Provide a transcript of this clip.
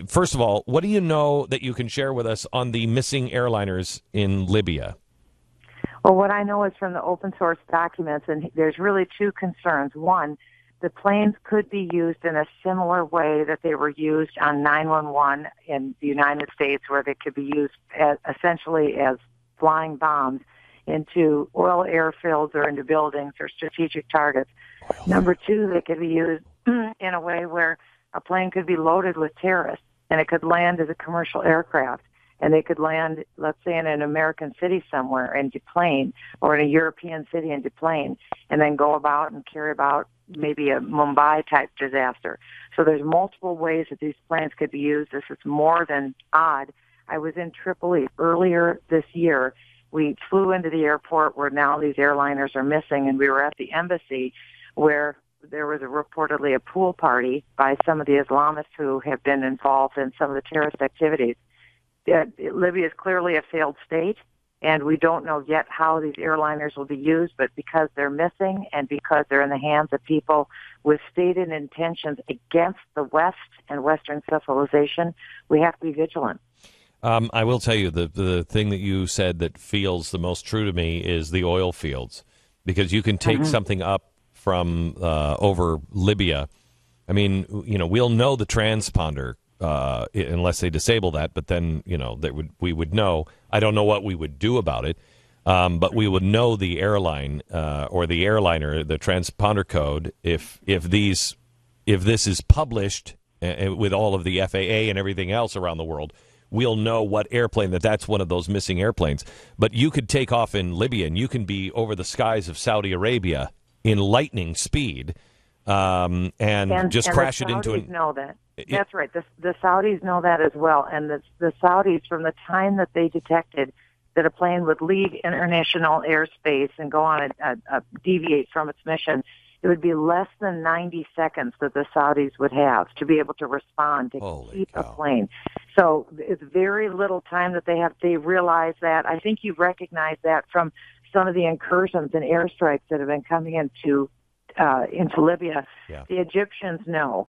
First of all, what do you know that you can share with us on the missing airliners in Libya? Well, what I know is from the open source documents, and there's really two concerns. One, the planes could be used in a similar way that they were used on 911 in the United States, where they could be used essentially as flying bombs into oil airfields or into buildings or strategic targets. Number two, they could be used in a way where a plane could be loaded with terrorists, and it could land as a commercial aircraft. And they could land, let's say, in an American city somewhere and deplane, or in a European city and deplane, and then go about and carry about maybe a Mumbai-type disaster. So there's multiple ways that these planes could be used. This is more than odd. I was in Tripoli earlier this year. We flew into the airport where now these airliners are missing, and we were at the embassy where there was reportedly a pool party by some of the Islamists who have been involved in some of the terrorist activities. Libya is clearly a failed state, and we don't know yet how these airliners will be used, but because they're missing and because they're in the hands of people with stated intentions against the West and Western civilization, we have to be vigilant. I will tell you, the thing that you said that feels the most true to me is the oil fields, because you can take something up from over Libya. I mean, we'll know the transponder unless they disable that, but then, we would know. I don't know what we would do about it, but we would know the airline or the airliner, the transponder code, if this is published with all of the FAA and everything else around the world. We'll know what airplane that's one of those missing airplanes. But you could take off in Libya, and you can be over the skies of Saudi Arabia in lightning speed, and just crash it into an... know that. That's right. The Saudis know that as well. And the Saudis, from the time that they detected that a plane would leave international airspace and go on a deviate from its mission, it would be less than 90 seconds that the Saudis would have to be able to respond to keep a plane. So it's very little time that they have. They realize that. I think you recognize that from some of the incursions and airstrikes that have been coming into Libya. Yeah. The Egyptians know.